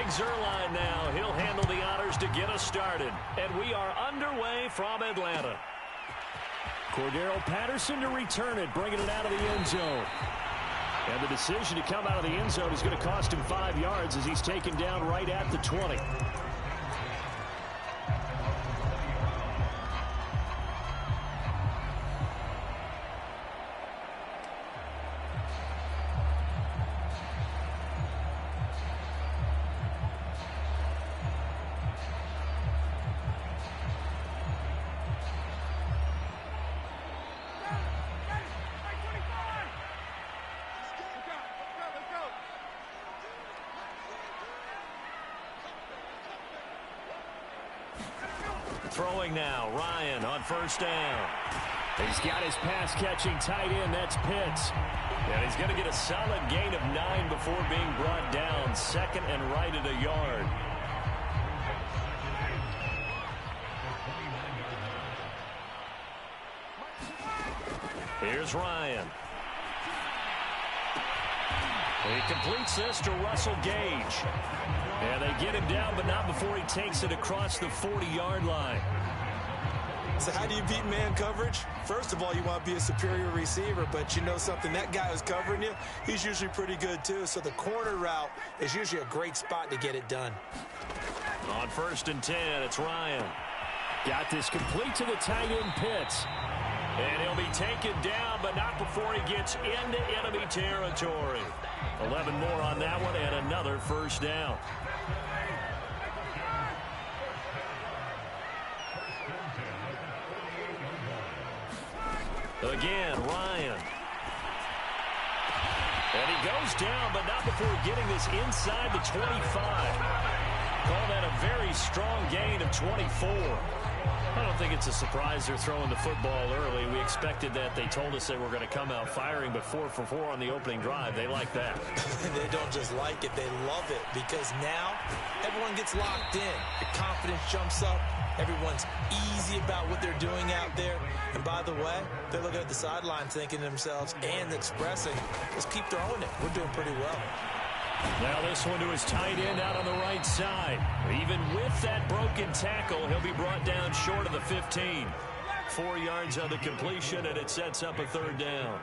Greg Zuerlein now. He'll handle the honors to get us started. And we are underway from Atlanta. Cordero Patterson to return it, bringing it out of the end zone. And the decision to come out of the end zone is going to cost him 5 yards as he's taken down right at the 20. Throwing now, Ryan on first down. He's got his pass-catching tight end, that's Pitts. And he's going to get a solid gain of 9 before being brought down. Second and right at a yard. Here's Ryan. He completes this to Russell Gage. And they get him down, but not before he takes it across the 40-yard line. So how do you beat man coverage? First of all, you want to be a superior receiver, but you know something, that guy who's covering you, he's usually pretty good too. So the corner route is usually a great spot to get it done. On first and 10, it's Ryan. Got this complete to the tight end, Pitts. And he'll be taken down, but not before he gets into enemy territory. 11 more on that one, and another first down. Again, Ryan. And he goes down, but not before getting this inside the 25. Call that a very strong gain of 24. I don't think it's a surprise they're throwing the football early. We expected that. They told us they were going to come out firing, but 4 for 4 on the opening drive. They like that. They don't just like it, they love it, because now everyone gets locked in. The confidence jumps up. Everyone's easy about what they're doing out there. And by the way, they're looking at the sideline thinking to themselves and expressing, let's keep throwing it. We're doing pretty well. Now this one to his tight end out on the right side. Even with that broken tackle, he'll be brought down short of the 15. 4 yards on the completion, and it sets up a third down.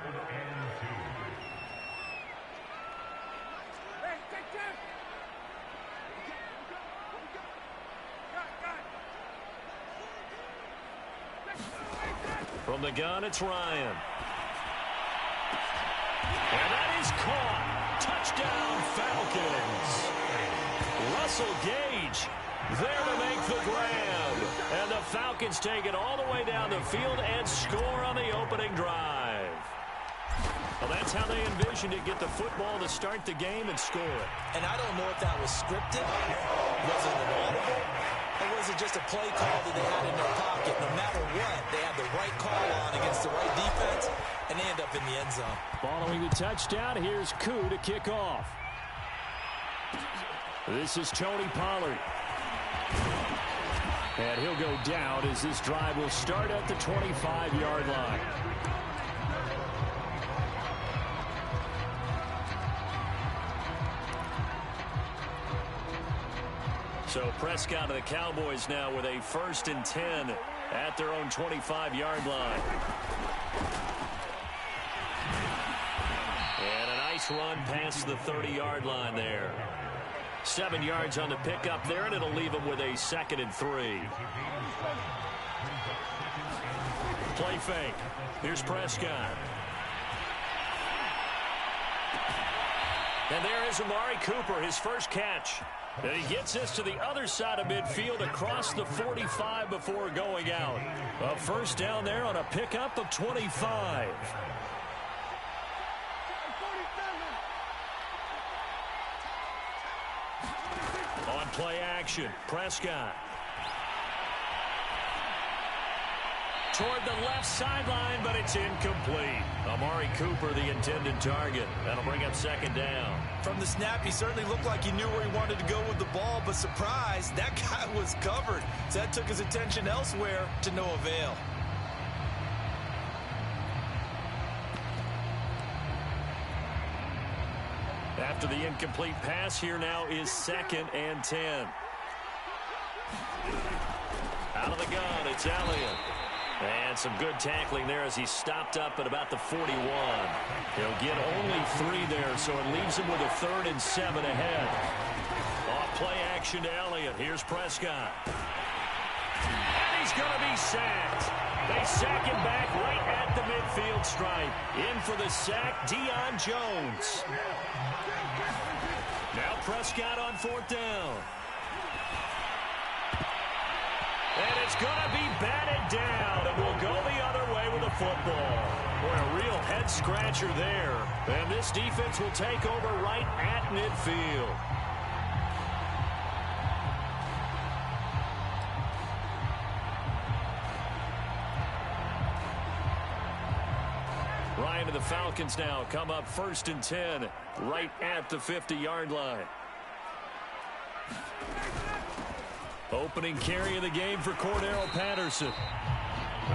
From the gun, it's Ryan. And that is caught. Touchdown, Falcons. Russell Gage there to make the grab. And the Falcons take it all the way down the field and score on the opening drive. Well, that's how they envisioned it. Get the football to start the game and score it. And I don't know if that was scripted. Was it an audible? Or was it just a play call that they had in their pocket? No matter what, they had the right call on against the right defense, and they end up in the end zone. Following the touchdown, here's Koo to kick off. This is Tony Pollard. And he'll go down as this drive will start at the 25-yard line. So Prescott of the Cowboys now with a 1st and 10 at their own 25-yard line. And a nice run past the 30-yard line there. 7 yards on the pickup there, and it'll leave them with a 2nd and 3. Play fake. Here's Prescott. And there is Amari Cooper, his first catch. And he gets this to the other side of midfield across the 45 before going out. A first down there on a pickup of 25. On play action, Prescott. Toward the left sideline, but it's incomplete. Amari Cooper, the intended target. That'll bring up 2nd down. From the snap, he certainly looked like he knew where he wanted to go with the ball, but surprise, that guy was covered. So that took his attention elsewhere to no avail. After the incomplete pass, here now is 2nd and 10. Out of the gun, it's Elliott. And some good tackling there as he stopped up at about the 41. He'll get only 3 there, so it leaves him with a 3rd and 7 ahead. Off play action to Elliott. Here's Prescott. And he's going to be sacked. They sack him back right at the midfield stripe. In for the sack, Deion Jones. Now Prescott on 4th down. And it's going to be batted down, and we'll go the other way with the football. Boy, a real head-scratcher there. And this defense will take over right at midfield. Ryan and the Falcons now come up 1st and 10, right at the 50-yard line. Opening carry of the game for Cordero Patterson.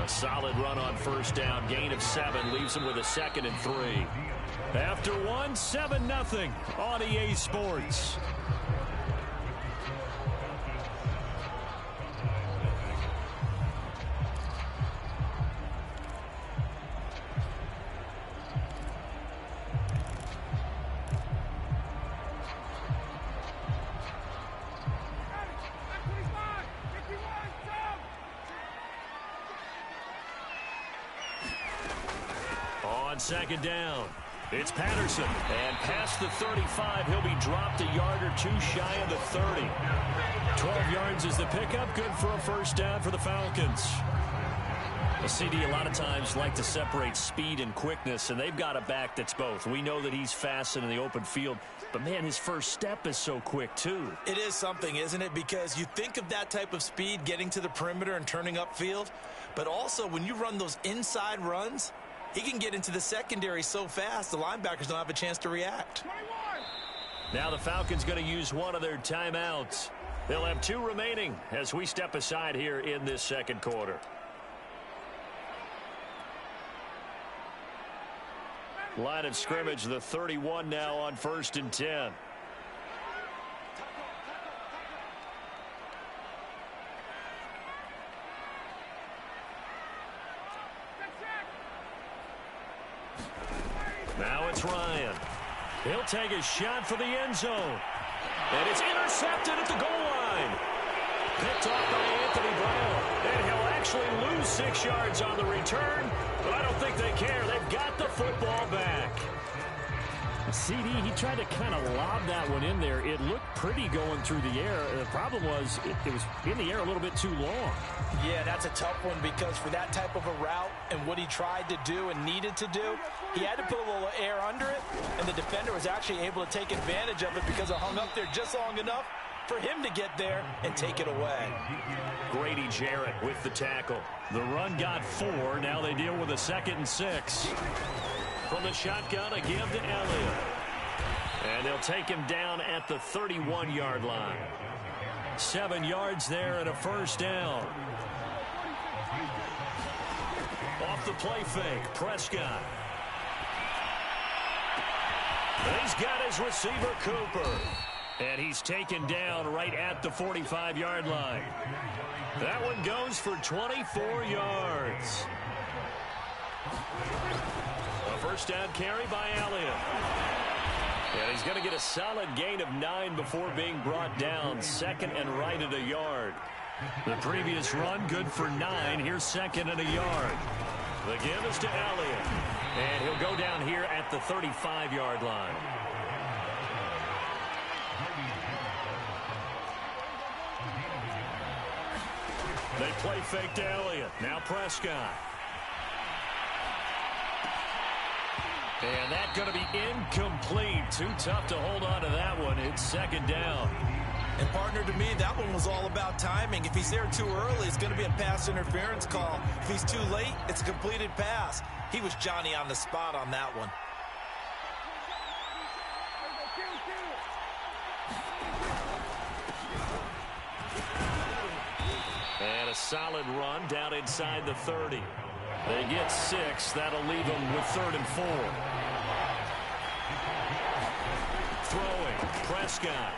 A solid run on 1st down. Gain of 7 leaves him with a 2nd and 3. After 1, 7-0 on EA Sports. On 2nd down, it's Patterson. And past the 35, he'll be dropped a yard or 2 shy of the 30. 12 yards is the pickup. Good for a 1st down for the Falcons. The CD a lot of times like to separate speed and quickness, and they've got a back that's both. We know that he's fast in the open field, but, man, his first step is so quick, too. It is something, isn't it? Because you think of that type of speed getting to the perimeter and turning upfield, but also when you run those inside runs, he can get into the secondary so fast, the linebackers don't have a chance to react. Now the Falcons going to use one of their timeouts. They'll have 2 remaining as we step aside here in this 2nd quarter. Line of scrimmage, the 31 now on 1st and 10. Now it's Ryan. He'll take a shot for the end zone. And it's intercepted at the goal line. Picked off by Anthony Brown. And he'll actually lose 6 yards on the return. But I don't think they care. They've got the football back. CD, he tried to kind of lob that one in there. It looked pretty going through the air. The problem was it was in the air a little bit too long. Yeah, that's a tough one because for that type of a route and what he tried to do and needed to do, he had to put a little air under it, and the defender was actually able to take advantage of it because it hung up there just long enough for him to get there and take it away. Grady Jarrett with the tackle. The run got 4. Now they deal with a 2nd and 6. From the shotgun, a give to Elliott. And they'll take him down at the 31-yard line. 7 yards there and a 1st down. Off the play fake, Prescott. And he's got his receiver, Cooper. And he's taken down right at the 45-yard line. That one goes for 24 yards. A 1st down carry by Elliott. And he's going to get a solid gain of 9 before being brought down. 2nd and right at a yard. The previous run good for 9. Here's 2nd and a yard. The give is to Elliott. And he'll go down here at the 35-yard line. They play fake to Elliott. Now Prescott. And that's going to be incomplete. Too tough to hold on to that one. It's 2nd down. And, partner, to me, that one was all about timing. If he's there too early, it's going to be a pass interference call. If he's too late, it's a completed pass. He was Johnny on the spot on that one. And a solid run down inside the 30. They get 6. That'll leave them with 3rd and 4. Prescott.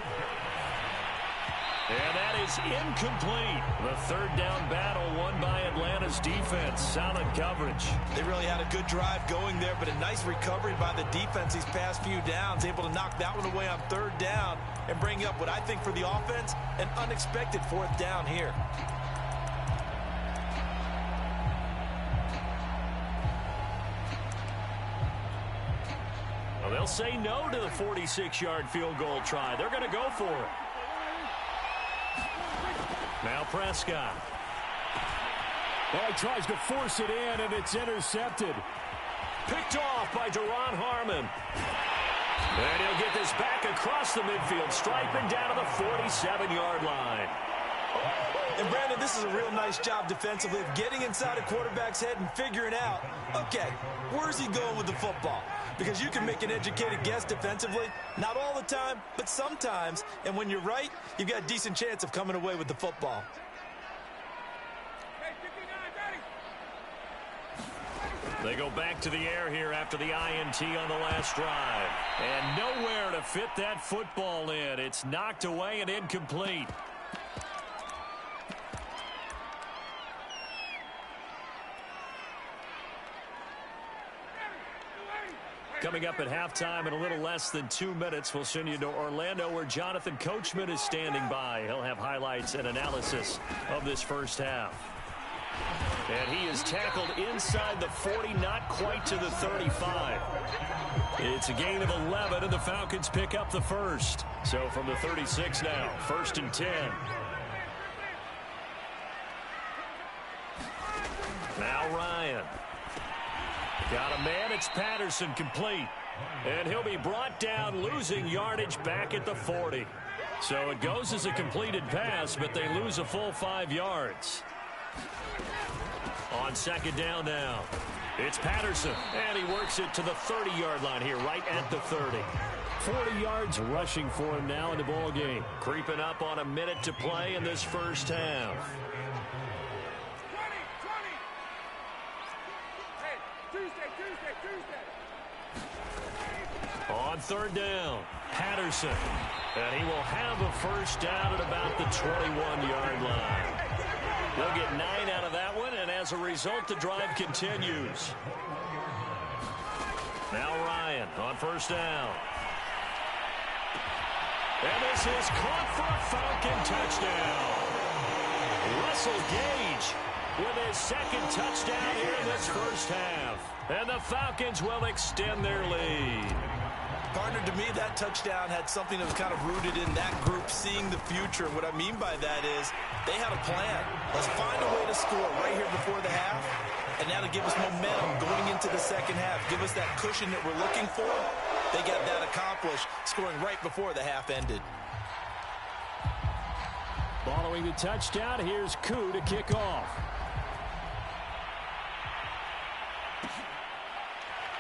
And that is incomplete. The third down battle won by Atlanta's defense. Solid coverage. They really had a good drive going there, but a nice recovery by the defense these past few downs. Able to knock that one away on third down and bring up what I think for the offense, an unexpected fourth down here. Well, they'll say no to the 46-yard field goal try. They're going to go for it. Now Prescott. Well, he tries to force it in, and it's intercepted. Picked off by Duron Harmon. And he'll get this back across the midfield, striping down to the 47-yard line. And, Brandon, this is a real nice job defensively of getting inside a quarterback's head and figuring out, okay, where's he going with the football? Because you can make an educated guess defensively, not all the time, but sometimes. And when you're right, you've got a decent chance of coming away with the football. They go back to the air here after the INT on the last drive. And nowhere to fit that football in. It's knocked away and incomplete. Coming up at halftime in a little less than 2 minutes, we'll send you to Orlando where Jonathan Coachman is standing by. He'll have highlights and analysis of this first half. And he is tackled inside the 40, not quite to the 35. It's a gain of 11, and the Falcons pick up the first. So from the 36 now, 1st and 10. Now Ryan. Got a man, it's Patterson, complete. And he'll be brought down, losing yardage back at the 40. So it goes as a completed pass, but they lose a full 5 yards. On second down now, it's Patterson, and he works it to the 30-yard line here, right at the 30. 40 yards rushing for him now in the ball game. Creeping up on a minute to play in this first half. On third down, Patterson. And he will have a first down at about the 21-yard line. They'll get 9 out of that one, and as a result, the drive continues. Now Ryan on first down. And this is caught for a Falcon touchdown. Russell Gage with his second touchdown here in this first half. And the Falcons will extend their lead. Partner, to me, that touchdown had something that was kind of rooted in that group seeing the future. What I mean by that is they had a plan. Let's find a way to score right here before the half, and that'll give us momentum going into the second half. Give us that cushion that we're looking for. They got that accomplished, scoring right before the half ended. Following the touchdown, here's Koo to kick off.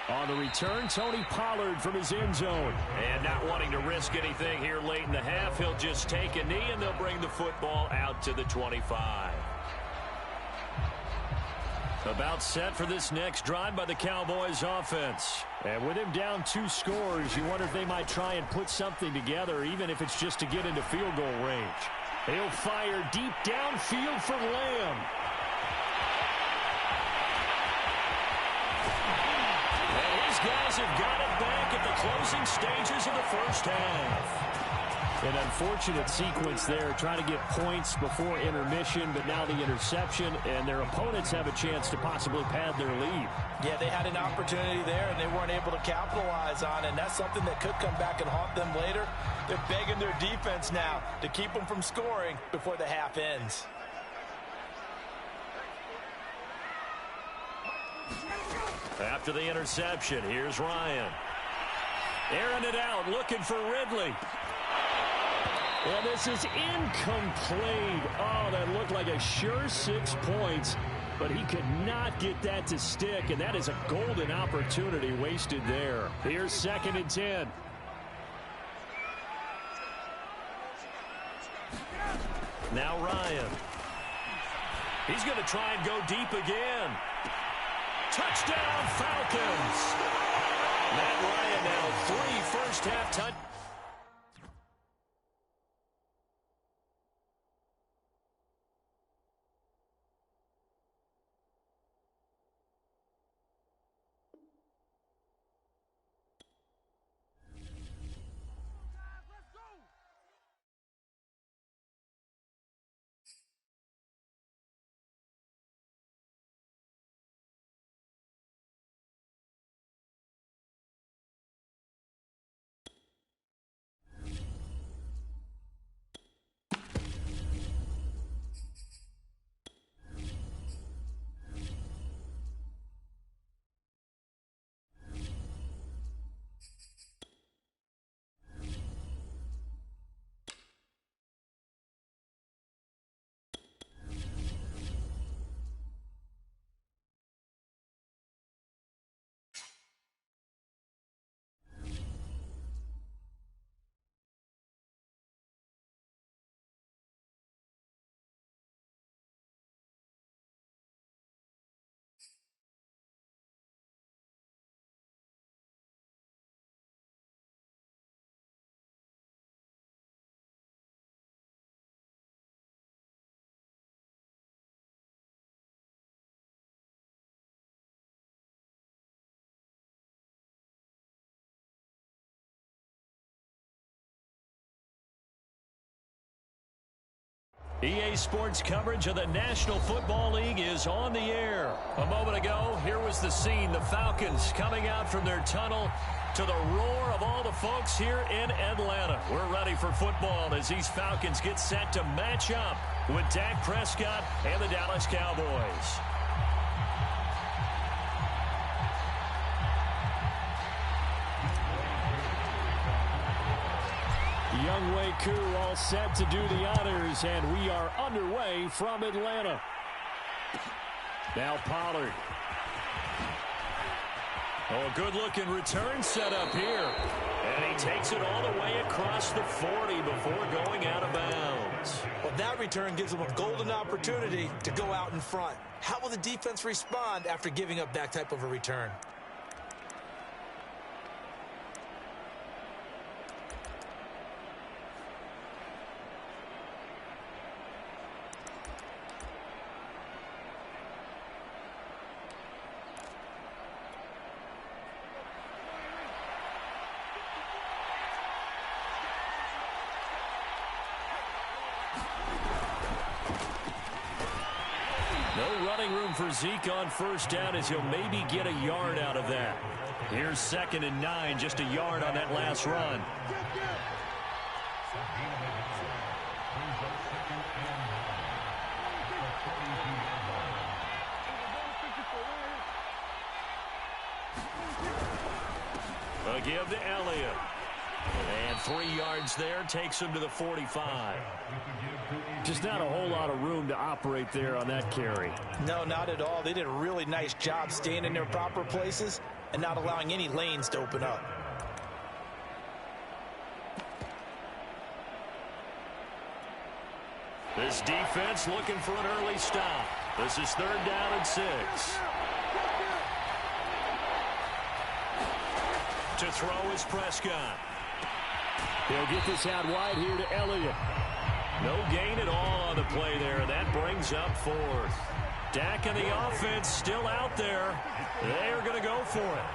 On the return, Tony Pollard from his end zone. And not wanting to risk anything here late in the half, he'll just take a knee, and they'll bring the football out to the 25. About set for this next drive by the Cowboys offense. And with him down 2 scores, you wonder if they might try and put something together, even if it's just to get into field goal range. He'll fire deep downfield for Lamb. Guys have got it back at the closing stages of the first half. An unfortunate sequence there, trying to get points before intermission, but now the interception, and their opponents have a chance to possibly pad their lead. Yeah, they had an opportunity there, and they weren't able to capitalize on it, and that's something that could come back and haunt them later. They're begging their defense now to keep them from scoring before the half ends. After the interception, here's Ryan. Airing it out, looking for Ridley. Well, this is incomplete. Oh, that looked like a sure 6 points, but he could not get that to stick, and that is a golden opportunity wasted there. Here's 2nd and 10. Now Ryan. He's going to try and go deep again. Touchdown, Falcons. Matt Ryan now 3 first-half touchdowns. EA Sports coverage of the National Football League is on the air. A moment ago, here was the scene. The Falcons coming out from their tunnel to the roar of all the folks here in Atlanta. We're ready for football as these Falcons get set to match up with Dak Prescott and the Dallas Cowboys. Younghoe Koo all set to do the honors, and we are underway from Atlanta. Now Pollard. Oh, good-looking return set up here. And he takes it all the way across the 40 before going out of bounds. Well, that return gives them a golden opportunity to go out in front. How will the defense respond after giving up that type of a return? No running room for Zeke on first down as he'll maybe get a yard out of that. Here's 2nd and 9, just a yard on that last run. A give to Elliott. And 3 yards there takes him to the 45. Just not a whole lot of room to operate there on that carry. No, not at all. They did a really nice job staying in their proper places and not allowing any lanes to open up. This defense looking for an early stop. This is 3rd down and 6. To throw is Prescott. They'll get this out wide here to Elliott. No gain at all on the play there. That brings up 4th. Dak and the offense still out there. They are going to go for it.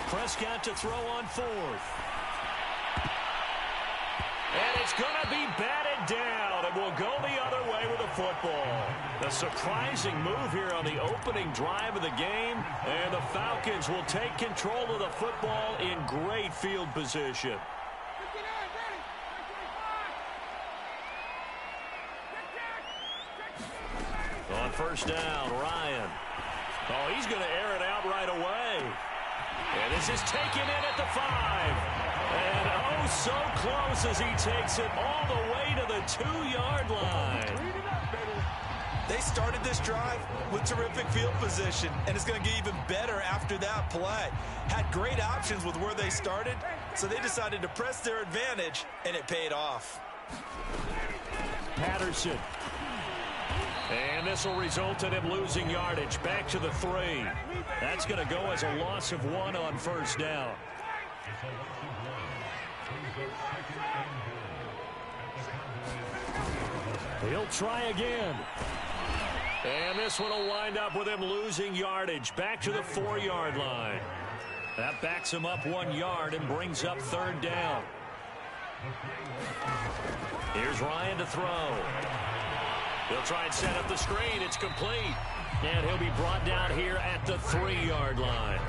Prescott to throw on 4th. And it's going to be batted down, and we'll go the other way with the football. A surprising move here on the opening drive of the game, and the Falcons will take control of the football in great field position. On first down, Ryan. Oh, he's going to air it out right away. And this is taken in at the 5. And oh, so close as he takes it all the way to the 2-yard line. They started this drive with terrific field position, and it's going to get even better after that play. Had great options with where they started, so they decided to press their advantage, and it paid off. Patterson. And this will result in him losing yardage back to the 3. That's going to go as a loss of 1 on first down. He'll try again. And this one will wind up with him losing yardage back to the 4-yard line. That backs him up 1 yard and brings up 3rd down. Here's Ryan to throw. He'll try and set up the screen. It's complete. And he'll be brought down here at the 3-yard line.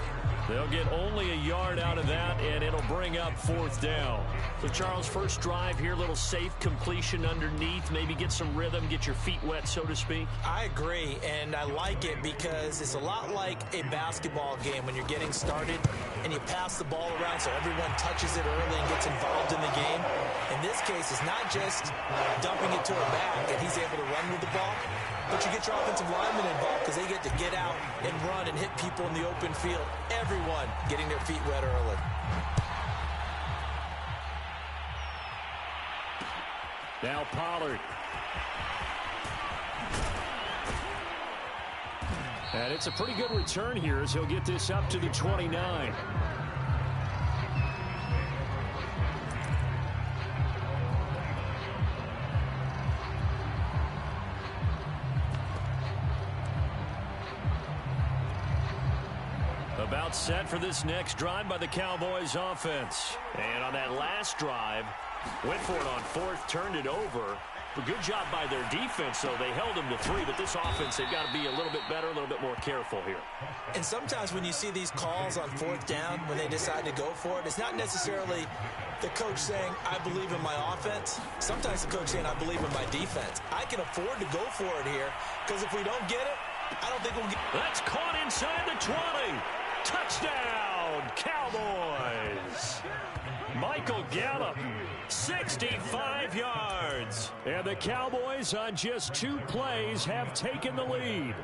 They'll get only a yard out of that, and it'll bring up 4th down. So, Charles, first drive here, little safe completion underneath, maybe get some rhythm, get your feet wet, so to speak. I agree, and I like it because it's a lot like a basketball game when you're getting started and you pass the ball around so everyone touches it early and gets involved in the game. In this case, it's not just dumping it to a back and he's able to run with the ball, but you get your offensive linemen involved because they get to get out and run and hit people in the open field. Everyone getting their feet wet early. Now Pollard. And it's a pretty good return here as he'll get this up to the 29. About set for this next drive by the Cowboys offense. And on that last drive, went for it on fourth, turned it over. But good job by their defense, though. They held them to 3, but this offense, they've got to be a little bit better, a little bit more careful here. And sometimes when you see these calls on fourth down, when they decide to go for it, it's not necessarily the coach saying, I believe in my offense. Sometimes the coach saying, I believe in my defense. I can afford to go for it here, because if we don't get it, I don't think we'll get it. That's caught inside the 20. Touchdown, Cowboys. Michael Gallup, 65 yards. And the Cowboys on just 2 plays have taken the lead.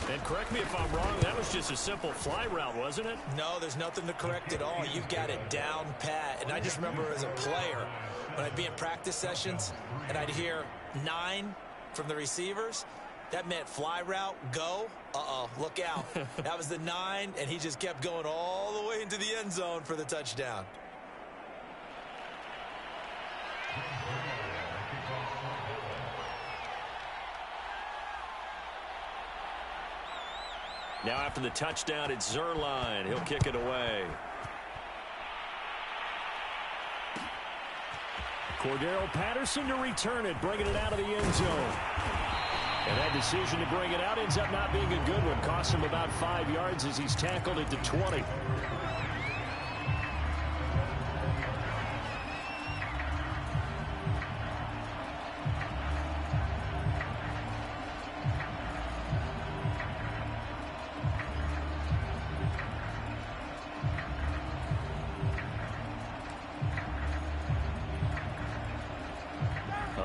And correct me if I'm wrong, that was just a simple fly route, wasn't it? No, there's nothing to correct at all. You've got it down pat. And I just remember as a player, when I'd be in practice sessions and I'd hear 9 from the receivers, that meant fly route, go. Look out. That was the 9, and he just kept going all the way into the end zone for the touchdown. Now after the touchdown, it's Zerline. He'll kick it away. Cordero Patterson to return it, bringing it out of the end zone. And that decision to bring it out ends up not being a good one. Costs him about 5 yards as he's tackled at the 20.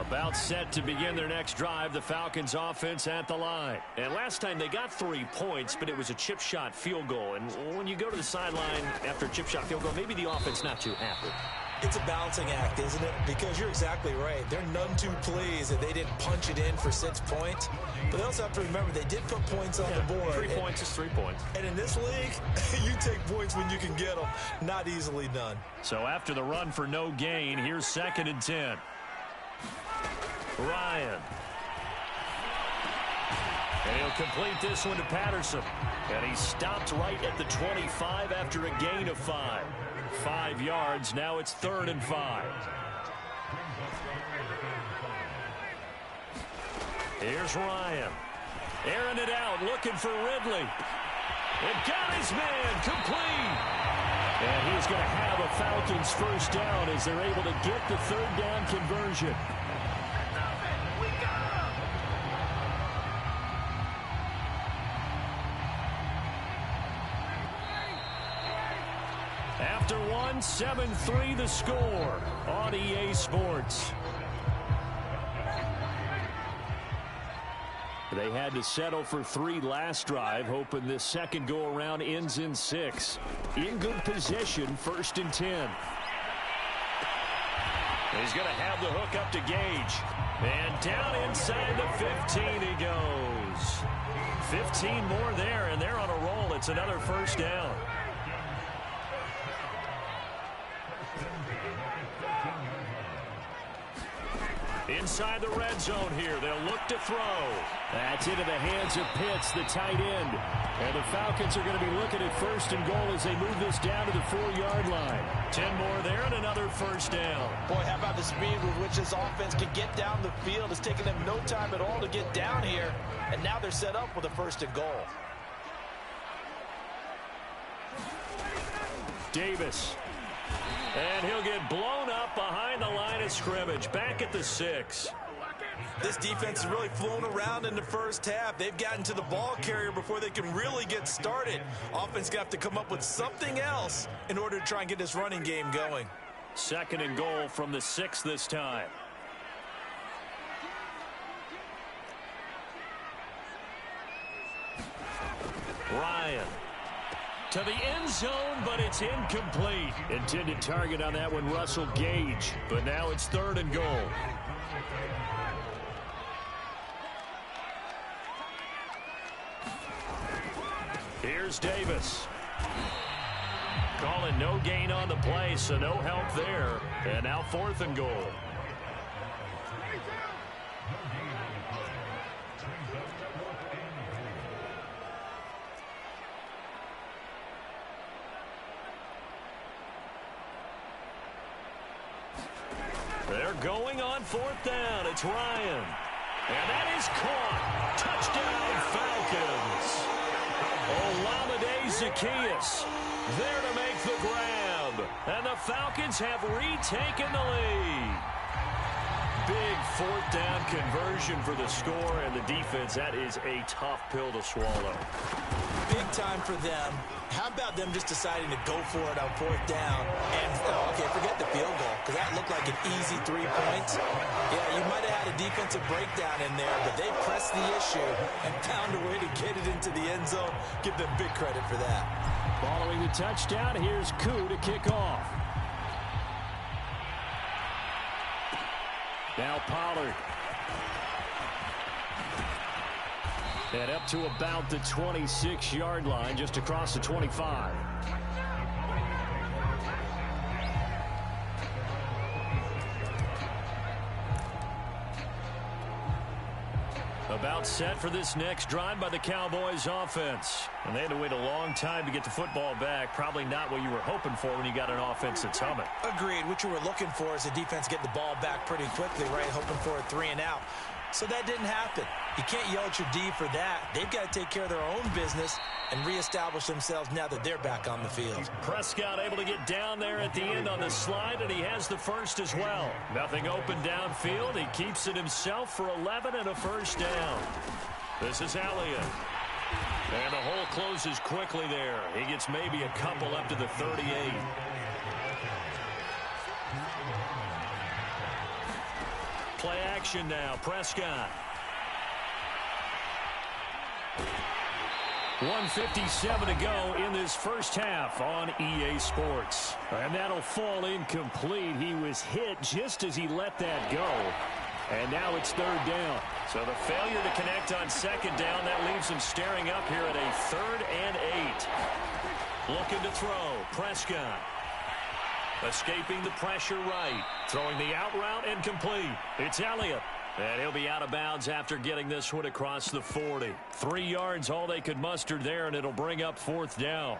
About set to begin their next drive, the Falcons offense at the line. And last time they got 3 points, but it was a chip shot field goal. And when you go to the sideline after a chip shot field goal, maybe the offense not too happy. It's a balancing act, isn't it? Because you're exactly right. They're none too pleased that they didn't punch it in for 6 points. But they also have to remember they did put points on the board. 3 points is 3 points. And in this league, you take points when you can get them. Not easily done. So after the run for no gain, here's 2nd and 10. Ryan. And he'll complete this one to Patterson. And he stopped right at the 25 after a gain of 5. 5 yards. Now it's 3rd and 5. Here's Ryan. Airing it out, looking for Ridley. And got his man complete. And he's going to have a Falcons first down as they're able to get the 3rd down conversion. After 7-3 the score on EA Sports. They had to settle for 3 last drive, hoping this second go-around ends in 6. In good position, 1st and 10. He's going to have the hook up to Gage. And down inside the 15 he goes. 15 more there, and they're on a roll. It's another first down. Inside the red zone here. They'll look to throw. That's into the hands of Pitts, the tight end. And the Falcons are going to be looking at 1st and goal as they move this down to the 4-yard line. 10 more there and another first down. Boy, how about the speed with which this offense can get down the field? It's taken them no time at all to get down here. And now they're set up with a 1st and goal. Davis. And he'll get blown up behind the line of scrimmage. Back at the 6. This defense has really flown around in the first half. They've gotten to the ball carrier before they can really get started. Offense got to come up with something else in order to try and get this running game going. 2nd and goal from the 6 this time. Ryan. To the end zone, but it's incomplete. Intended target on that one, Russell Gage. But now it's 3rd and goal. Here's Davis. Calling no gain on the play, so no help there. And now 4th and goal. They're going on fourth down. It's Ryan. And that is caught. Touchdown, Falcons. Olamide Zaccheaus there to make the grab. And the Falcons have retaken the lead. Big fourth down conversion for the score, and the defense, that is a tough pill to swallow. Big time for them. How about them just deciding to go for it on fourth down? And, okay, forget the field goal, because that looked like an easy 3 points. Yeah, you might have had a defensive breakdown in there, but they pressed the issue and found a way to get it into the end zone. Give them big credit for that. Following the touchdown, here's Koo to kick off. Now Pollard. And up to about the 26-yard line, just across the 25. About set for this next drive by the Cowboys offense. And they had to wait a long time to get the football back. Probably not what you were hoping for when you got an offense that's humming. Agreed. What you were looking for is the defense get the ball back pretty quickly, right? Hoping for a 3 and out. So that didn't happen. You can't yell at your D for that. They've got to take care of their own business and reestablish themselves now that they're back on the field. Prescott able to get down there at the end on the slide, and he has the first as well. Nothing open downfield. He keeps it himself for 11 and a first down. This is Elliott. And the hole closes quickly there. He gets maybe a couple up to the 38. Play action now. Prescott. 1:57 to go in this first half on EA Sports. And that'll fall incomplete. He was hit just as he let that go. And now it's third down. So the failure to connect on second down, that leaves him staring up here at a 3rd and 8. Looking to throw. Prescott. Escaping the pressure right. Throwing the out route and complete. It's Elliott. And he'll be out of bounds after getting this one across the 40. 3 yards, all they could muster there, and it'll bring up fourth down.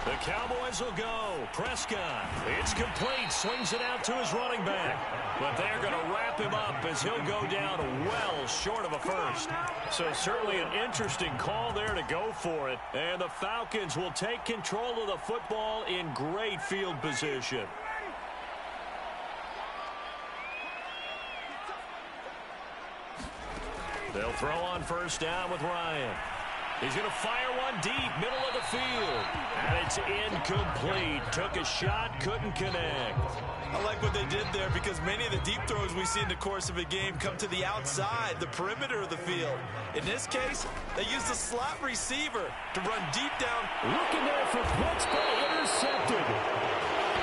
The Cowboys will go. Prescott. It's complete. Swings it out to his running back. But they're going to wrap him up as he'll go down well short of a first. So certainly an interesting call there to go for it. And the Falcons will take control of the football in great field position. They'll throw on first down with Ryan. He's going to fire one deep, middle of the field. And it's incomplete. Took a shot, couldn't connect. I like what they did there because many of the deep throws we see in the course of a game come to the outside, the perimeter of the field. In this case, they used a slot receiver to run deep down. Looking there for blitz, but intercepted.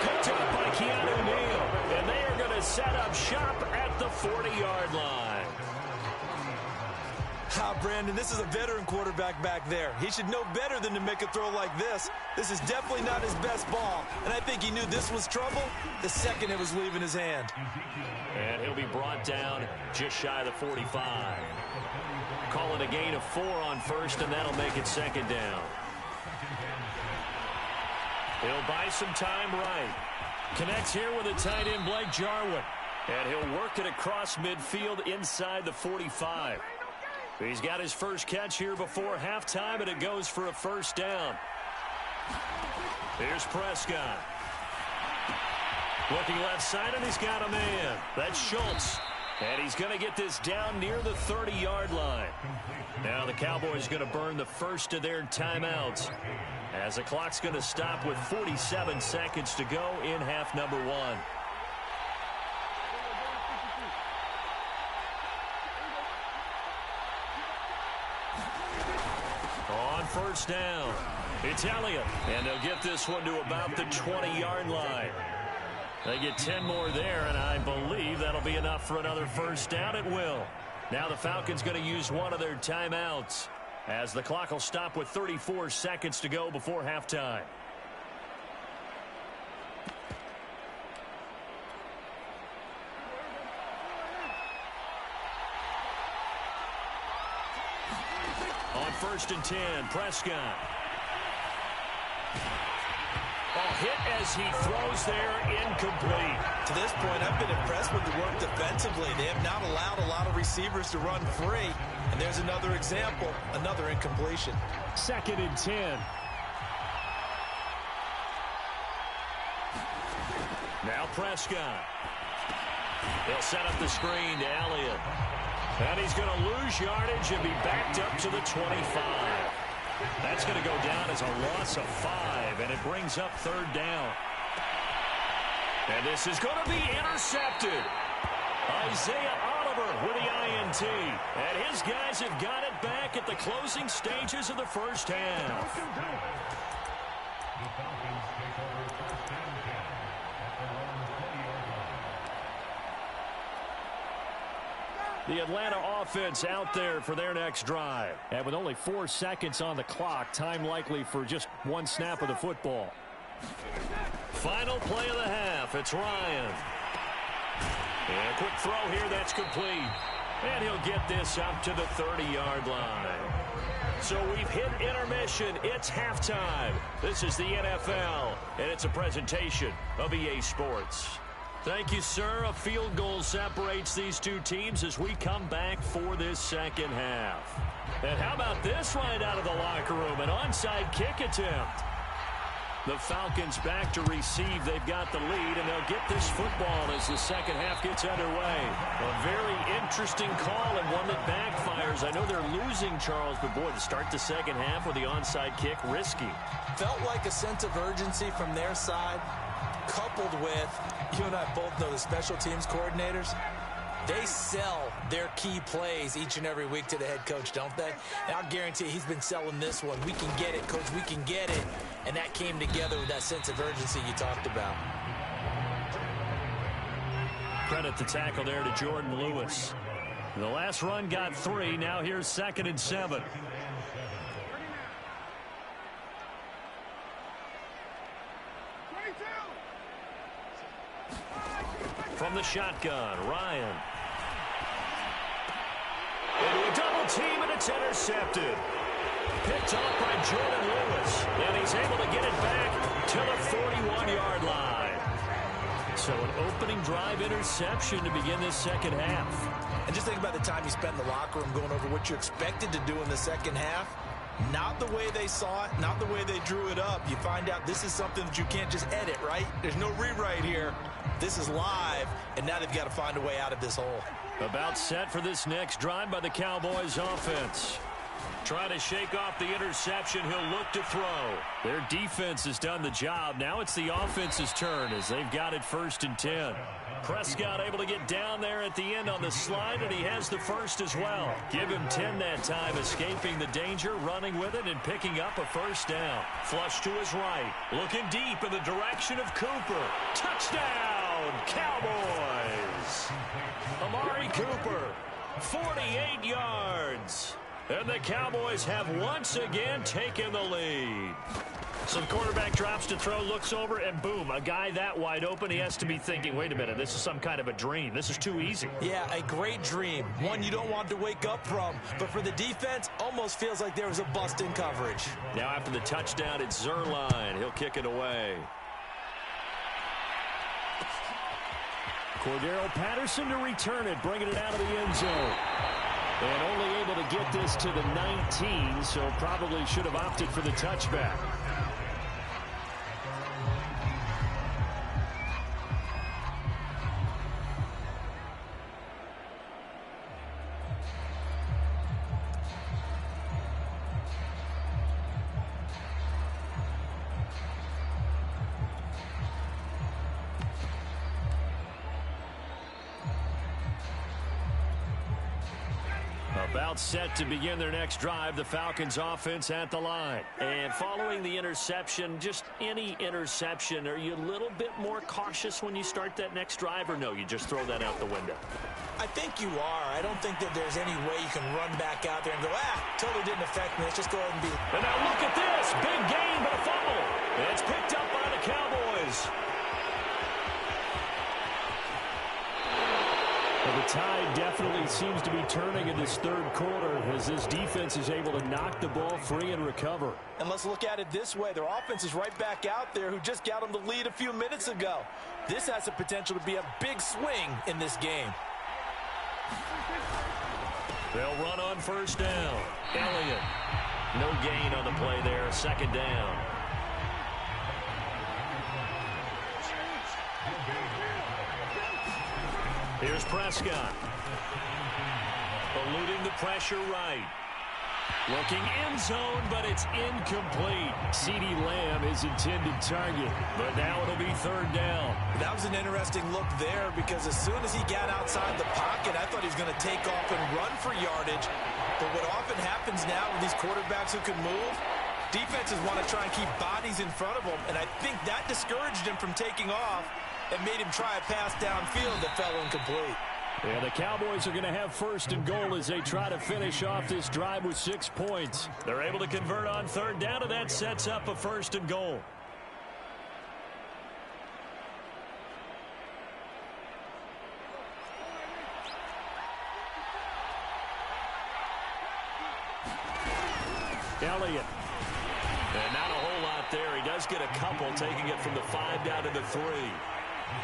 Picked up by Keanu Neal. And they are going to set up shop at the 40-yard line. Brandon, this is a veteran quarterback back there. He should know better than to make a throw like this. This is definitely not his best ball, and I think he knew this was trouble the second it was leaving his hand. And he'll be brought down just shy of the 45. Call it a gain of 4 on first, and that'll make it second down. He'll buy some time right. Connects here with a tight end, Blake Jarwin. And he'll work it across midfield inside the 45. He's got his first catch here before halftime, and it goes for a first down. Here's Prescott. Looking left side, and he's got a man. That's Schultz. And he's going to get this down near the 30-yard line. Now the Cowboys going to burn the first of their timeouts, as the clock's going to stop with 47 seconds to go in half number 1. First down. It's Elliott. And they'll get this one to about the 20-yard line. They get 10 more there, and I believe that'll be enough for another first down. It will. Now the Falcons going to use one of their timeouts, as the clock will stop with 34 seconds to go before halftime. first and 10. Prescott. Hit as he throws there, incomplete. To this point, I've been impressed with the work defensively. They have not allowed a lot of receivers to run free. And there's another example, another incompletion. Second and 10. Now Prescott. He'll set up the screen to Elliott. And he's going to lose yardage and be backed up to the 25. That's going to go down as a loss of 5, and it brings up third down. And this is going to be intercepted. Isaiah Oliver with the INT. And his guys have got it back at the closing stages of the first half. The Atlanta offense out there for their next drive. And with only 4 seconds on the clock, time likely for just one snap of the football. Final play of the half. It's Ryan. And a quick throw here that's complete. And he'll get this up to the 30-yard line. So we've hit intermission. It's halftime. This is the NFL, and it's a presentation of EA Sports. Thank you, sir. A field goal separates these two teams as we come back for this second half. And how about this right out of the locker room? An onside kick attempt. The Falcons back to receive. They've got the lead, and they'll get this football as the second half gets underway. A very interesting call and one that backfires. I know they're losing, Charles, but boy, to start the second half with the onside kick, risky. Felt like a sense of urgency from their side, coupled with, you and I both know the special teams coordinators, they sell their key plays each and every week to the head coach, don't they? And I'll guarantee he's been selling this one. We can get it, coach, we can get it. And that came together with that sense of urgency you talked about. Credit the tackle there to Jordan Lewis. The last run got 3. Now here's 2nd and 7. From the shotgun, Ryan. Into a double team, and it's intercepted. Picked off by Jordan Lewis, and he's able to get it back to the 41-yard line. So an opening drive interception to begin this second half. And just think about the time you spent in the locker room going over what you expected to do in the second half. Not the way they saw it, not the way they drew it up. You find out this is something that you can't just edit, right? There's no rewrite here. This is live, and now they've got to find a way out of this hole. About set for this next drive by the Cowboys offense. Trying to shake off the interception. He'll look to throw. Their defense has done the job. Now it's the offense's turn as they've got it 1st and 10. Prescott able to get down there at the end on the slide, and he has the first as well. Give him 10 that time, escaping the danger, running with it, and picking up a first down. Flush to his right. Looking deep in the direction of Cooper. Touchdown, Cowboys! Amari Cooper, 48 yards. And the Cowboys have once again taken the lead. So the quarterback drops to throw, looks over, and boom, a guy that wide open, he has to be thinking, wait a minute, this is some kind of a dream. This is too easy. Yeah, a great dream. One you don't want to wake up from. But for the defense, almost feels like there was a bust in coverage. Now after the touchdown, it's Zerline. He'll kick it away. Cordero Patterson to return it, bringing it out of the end zone. And only able to get this to the 19, so probably should have opted for the touchback. About set to begin their next drive, the Falcons offense at the line. And following the interception, just any interception, are you a little bit more cautious when you start that next drive, or no, you just throw that out the window? I think you are. I don't think that there's any way you can run back out there and go, totally didn't affect me. Let's just go ahead and be. And now look at this. Big gain, but a fumble. And it's picked up by the Cowboys. Well, the tide definitely seems to be turning in this third quarter as this defense is able to knock the ball free and recover. And let's look at it this way. Their offense is right back out there who just got them the lead a few minutes ago. This has the potential to be a big swing in this game. They'll run on first down. Elliott. No gain on the play there. Second down. Here's Prescott. Eluding the pressure right. Looking end zone, but it's incomplete. CeeDee Lamb is intended target, but now it'll be third down. That was an interesting look there because as soon as he got outside the pocket, I thought he was going to take off and run for yardage. But what often happens now with these quarterbacks who can move, defenses want to try and keep bodies in front of them, and I think that discouraged him from taking off and made him try a pass downfield that fell incomplete. Yeah, the Cowboys are going to have first and goal as they try to finish off this drive with 6 points. They're able to convert on third down, and that sets up a first and goal. Elliott. And not a whole lot there. He does get a couple, taking it from the 5 down to the 3.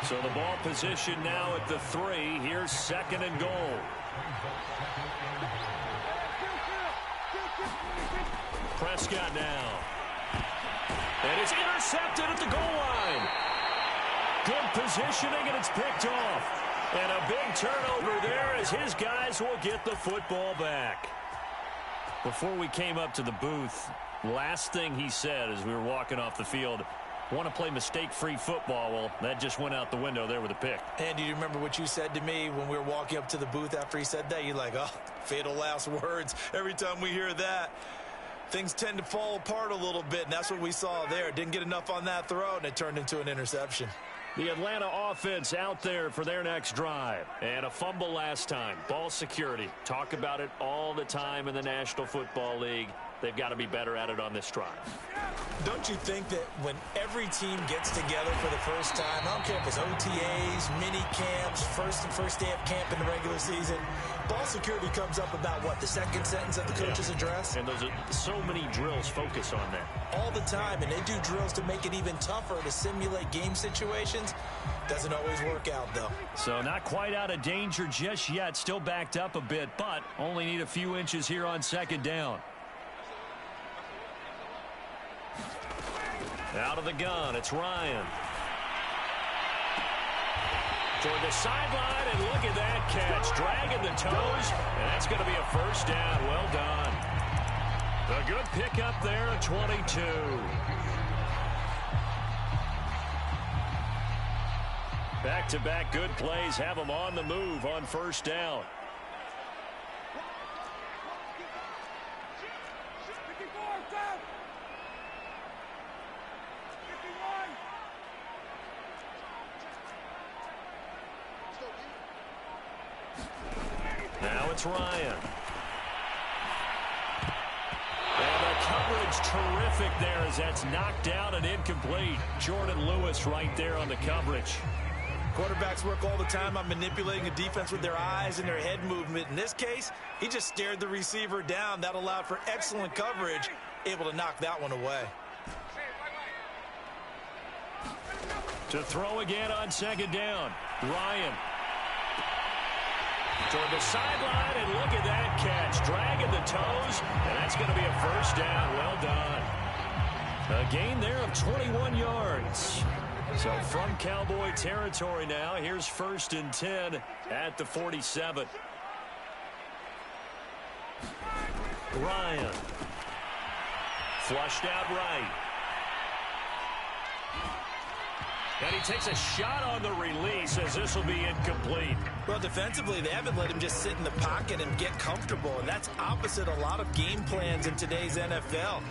So the ball position now at the 3. Here's second and goal. Prescott now. And it's intercepted at the goal line. Good positioning, and it's picked off. And a big turnover there as his guys will get the football back. Before we came up to the booth, last thing he said as we were walking off the field, want to play mistake-free football. Well, that just went out the window there with a pick. And do you remember what you said to me when we were walking up to the booth after he said that? You're like, oh, fatal last words. Every time we hear that, things tend to fall apart a little bit, and that's what we saw there. Didn't get enough on that throw, and it turned into an interception. The Atlanta offense out there for their next drive. And a fumble last time. Ball security. Talk about it all the time in the National Football League. They've got to be better at it on this drive. Don't you think that when every team gets together for the first time, I don't care if it's OTAs, mini camps, first day of camp in the regular season, ball security comes up about what, the second sentence of the coach's address? And those are so many drills focus on that. All the time, and they do drills to make it even tougher to simulate game situations. Doesn't always work out, though. So not quite out of danger just yet. Still backed up a bit, but only need a few inches here on second down. Out of the gun, it's Ryan. Toward the sideline, and look at that catch. Dragging the toes, and that's going to be a first down. Well done. A good pickup there at 22. Back-to-back good plays have them on the move on first down. Now it's Ryan. And the coverage terrific there as that's knocked down and incomplete. Jordan Lewis right there on the coverage. Quarterbacks work all the time on manipulating a defense with their eyes and their head movement. In this case, he just stared the receiver down. That allowed for excellent coverage, able to knock that one away. To throw again on second down, Ryan. Toward the sideline, and look at that catch. Dragging the toes, and that's going to be a first down. Well done. A gain there of 21 yards. So from Cowboy territory now, here's first and 10 at the 47. Ryan. Flushed out right. And he takes a shot on the release as this will be incomplete. Well, defensively, they haven't let him just sit in the pocket and get comfortable, and that's opposite a lot of game plans in today's NFL.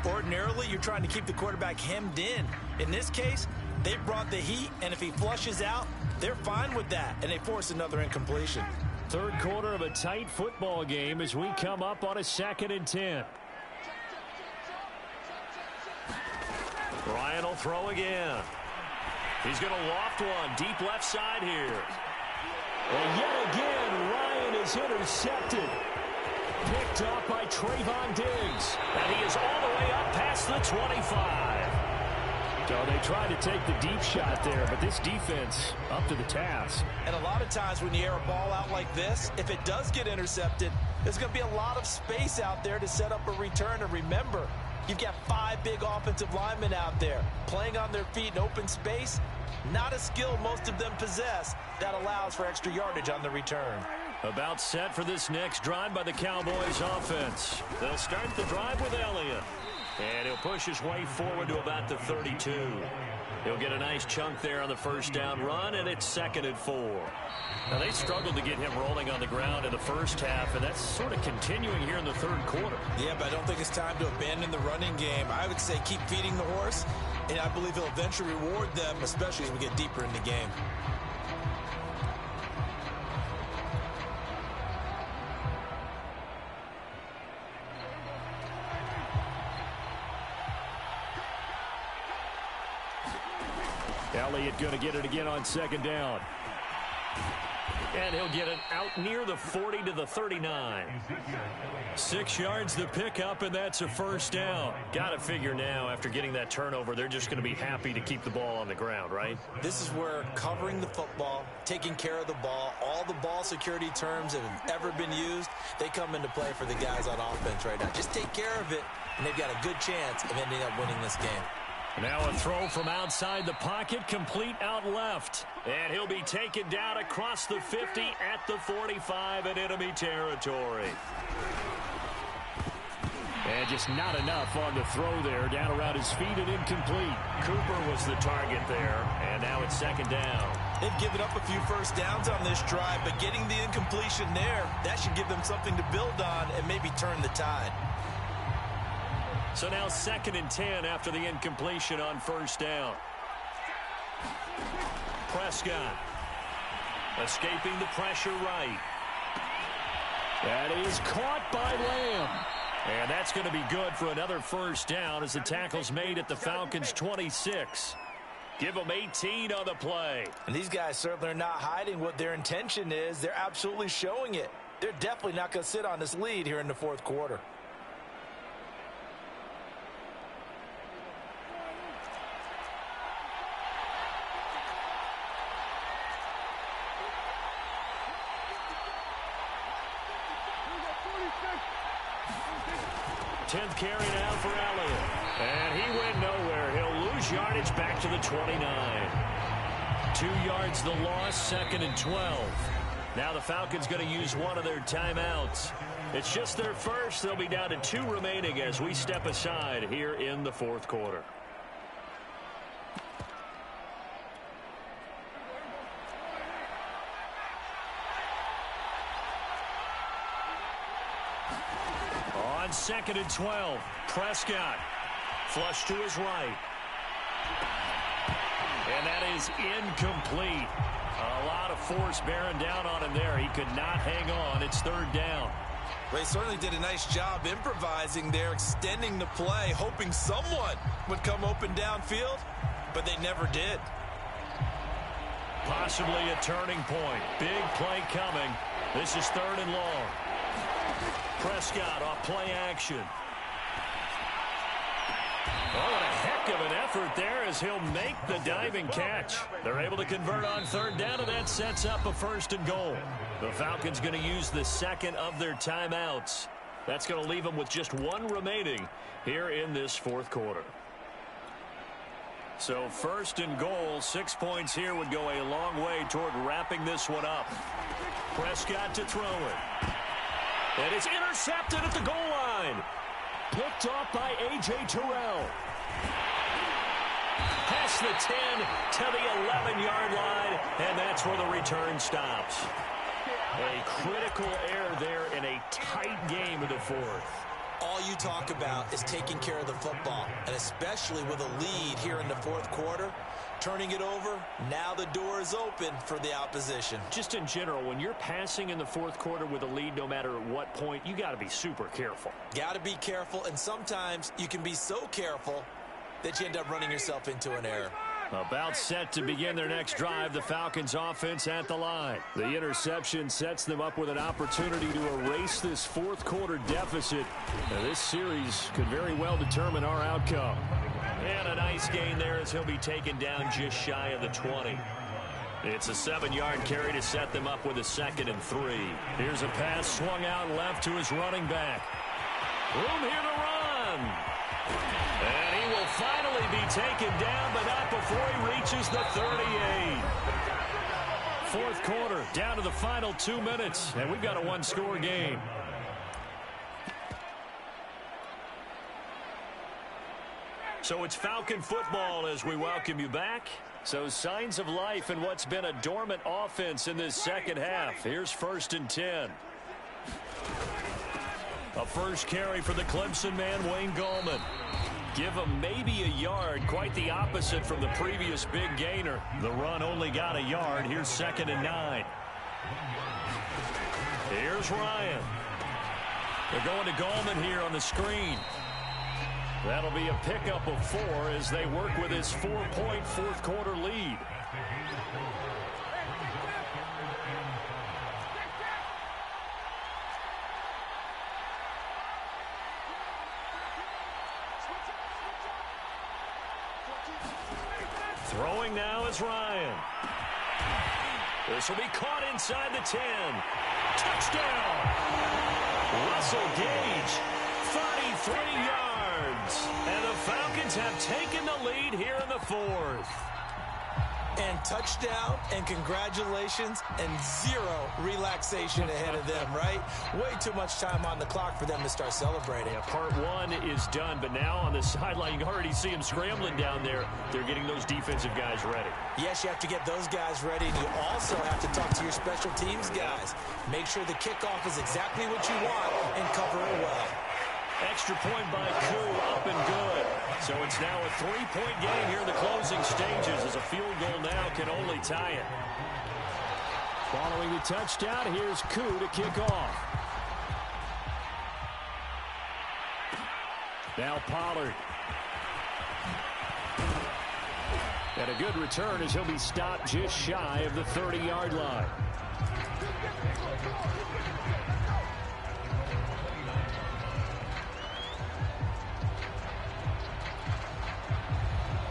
Ordinarily, you're trying to keep the quarterback hemmed in. In this case, they brought the heat, and if he flushes out, they're fine with that, and they force another incompletion. Third quarter of a tight football game as we come up on a 2nd and 10. Ryan will throw again. He's going to loft one deep left side here. And yet again, Ryan is intercepted. Picked up by Trayvon Diggs. And he is all the way up past the 25. So they tried to take the deep shot there, but this defense up to the task. And a lot of times when you air a ball out like this, if it does get intercepted, there's going to be a lot of space out there to set up a return. And remember, you've got 5 big offensive linemen out there playing on their feet in open space. Not a skill most of them possess that allows for extra yardage on the return. About set for this next drive by the Cowboys offense. They'll start the drive with Elliott. And he'll push his way forward to about the 32. He'll get a nice chunk there on the first down run, and it's 2nd and 4. Now, they struggled to get him rolling on the ground in the first half, and that's sort of continuing here in the third quarter. Yeah, but I don't think it's time to abandon the running game. I would say keep feeding the horse, and I believe he'll eventually reward them, especially as we get deeper in the game. Elliott going to get it again on 2nd down. And he'll get it out near the 40 to the 39. 6 yards the pickup, and that's a first down. Got to figure now, after getting that turnover, they're just going to be happy to keep the ball on the ground, right? This is where covering the football, taking care of the ball, all the ball security terms that have ever been used, they come into play for the guys on offense right now. Just take care of it, and they've got a good chance of ending up winning this game. Now a throw from outside the pocket, complete out left. And he'll be taken down across the 50 at the 45 in enemy territory. And just not enough on the throw there. Down around his feet and incomplete. Cooper was the target there, and now it's 2nd down. They've given up a few first downs on this drive, but getting the incompletion there, that should give them something to build on and maybe turn the tide. So now 2nd and 10 after the incompletion on first down. Prescott escaping the pressure right. That is caught by Lamb. And that's going to be good for another first down as the tackle's made at the Falcons' 26. Give them 18 on the play. And these guys certainly are not hiding what their intention is. They're absolutely showing it. They're definitely not going to sit on this lead here in the fourth quarter. Tenth carry now for Elliott. And he went nowhere. He'll lose yardage back to the 29. 2 yards the loss, 2nd and 12. Now the Falcons going to use one of their timeouts. It's just their first. They'll be down to 2 remaining as we step aside here in the fourth quarter. On 2nd and 12, Prescott flush to his right. And that is incomplete. A lot of force bearing down on him there. He could not hang on. It's 3rd down. They certainly did a nice job improvising there, extending the play, hoping someone would come open downfield, but they never did. Possibly a turning point. Big play coming. This is 3rd and long. Prescott off play action. Oh, what a heck of an effort there as he'll make the diving catch. They're able to convert on 3rd down, and that sets up a 1st and goal. The Falcons going to use the 2nd of their timeouts. That's going to leave them with just 1 remaining here in this fourth quarter. So 1st and goal, 6 points here would go a long way toward wrapping this one up. Prescott to throw it. And it's intercepted at the goal line. Picked off by A.J. Terrell. Past the 10 to the 11-yard line, and that's where the return stops. A critical error there in a tight game in the fourth. All you talk about is taking care of the football, and especially with a lead here in the fourth quarter, turning it over, now the door is open for the opposition. Just in general, when you're passing in the fourth quarter with a lead, no matter at what point, you got to be super careful. Got to be careful, and sometimes you can be so careful that you end up running yourself into an error. About set to begin their next drive, the Falcons offense at the line. The interception sets them up with an opportunity to erase this fourth quarter deficit. Now, this series could very well determine our outcome. And a nice gain there as he'll be taken down just shy of the 20. It's a 7-yard carry to set them up with a 2nd and 3. Here's a pass swung out left to his running back. Room here to run. And he will finally be taken down, but not before he reaches the 38. Fourth quarter, down to the final 2 minutes, and we've got a one-score game. So it's Falcon football as we welcome you back. So signs of life in what's been a dormant offense in this second half. Here's 1st and 10. A first carry for the Clemson man, Wayne Gallman. Give him maybe a yard, quite the opposite from the previous big gainer. The run only got a yard. Here's 2nd and 9. Here's Ryan. They're going to Gallman here on the screen. That'll be a pickup of 4 as they work with his 4-point fourth quarter lead. Throwing now is Ryan. This will be caught inside the 10. Touchdown! Russell Gage, 33 yards. And the Falcons have taken the lead here in the 4th. And touchdown and congratulations and 0 relaxation ahead of them, right? Way too much time on the clock for them to start celebrating. Yeah, part 1 is done, but now on the sideline, you can already see them scrambling down there. They're getting those defensive guys ready. Yes, you have to get those guys ready, and you also have to talk to your special teams guys. Make sure the kickoff is exactly what you want and cover it well. Extra point by Koo, up and good. So it's now a 3-point game here in the closing stages as a field goal now can only tie it. Following the touchdown, here's Koo to kick off. Now Pollard. And a good return as he'll be stopped just shy of the 30-yard line.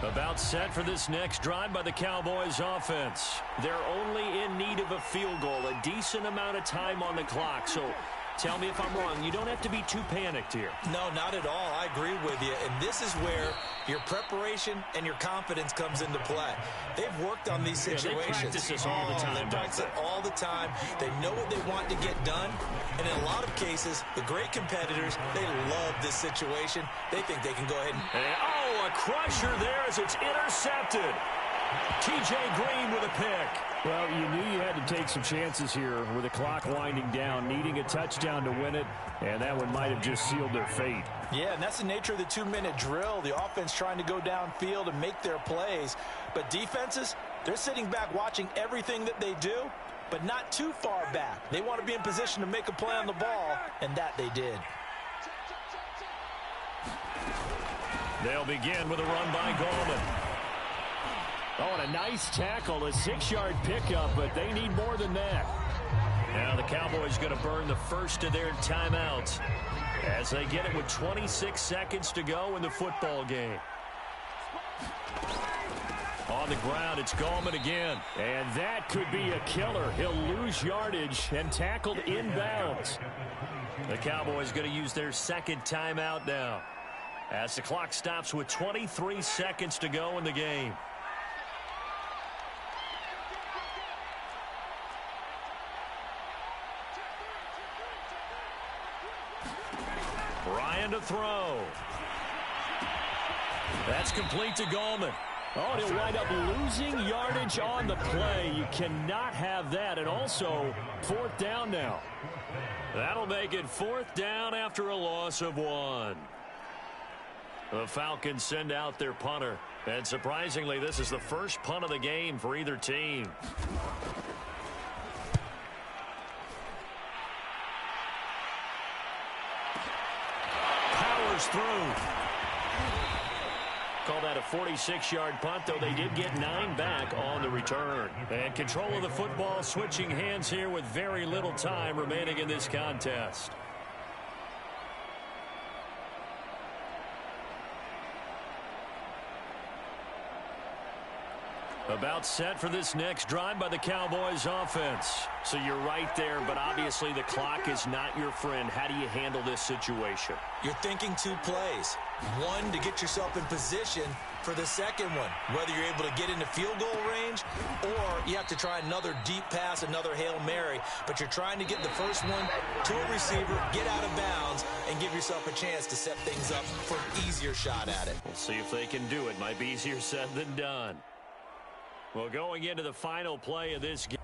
About set for this next drive by the Cowboys offense. They're only in need of a field goal, a decent amount of time on the clock. So tell me if I'm wrong. You don't have to be too panicked here. No, not at all. I agree with you. And this is where your preparation and your confidence comes into play. They've worked on these situations. They practice this all the time. They practice it all the time. They know what they want to get done. And in a lot of cases, the great competitors, they love this situation. They think they can go ahead and... Oh, a crusher there as it's intercepted. T.J. Green with a pick. Well, you knew you had to take some chances here with the clock winding down, needing a touchdown to win it, and that one might have just sealed their fate. Yeah, and that's the nature of the 2-minute drill. The offense trying to go downfield and make their plays. But defenses, they're sitting back watching everything that they do, but not too far back. They want to be in position to make a play on the ball, and that they did. They'll begin with a run by Gallman. Oh, and a nice tackle, a 6-yard pickup, but they need more than that. Now the Cowboys going to burn the first of their timeouts as they get it with 26 seconds to go in the football game. On the ground, it's Gallman again. And that could be a killer. He'll lose yardage and tackled inbounds. The Cowboys going to use their second timeout now as the clock stops with 23 seconds to go in the game. Ryan to throw. That's complete to Gallman. Oh, and he'll wind up losing yardage on the play. You cannot have that. And also, 4th down now. That'll make it 4th down after a loss of 1. The Falcons send out their punter. And surprisingly, this is the first punt of the game for either team. Powers through. call that a 46-yard punt, though they did get 9 back on the return. And control of the football switching hands here with very little time remaining in this contest. About set for this next drive by the Cowboys offense. So you're right there, but obviously the clock is not your friend. How do you handle this situation? You're thinking 2 plays. One, to get yourself in position for the second one, whether you're able to get into field goal range or you have to try another deep pass, another Hail Mary, but you're trying to get the first one to a receiver, get out of bounds, and give yourself a chance to set things up for an easier shot at it. We'll see if they can do it. Might be easier said than done. Well, going into the final play of this game.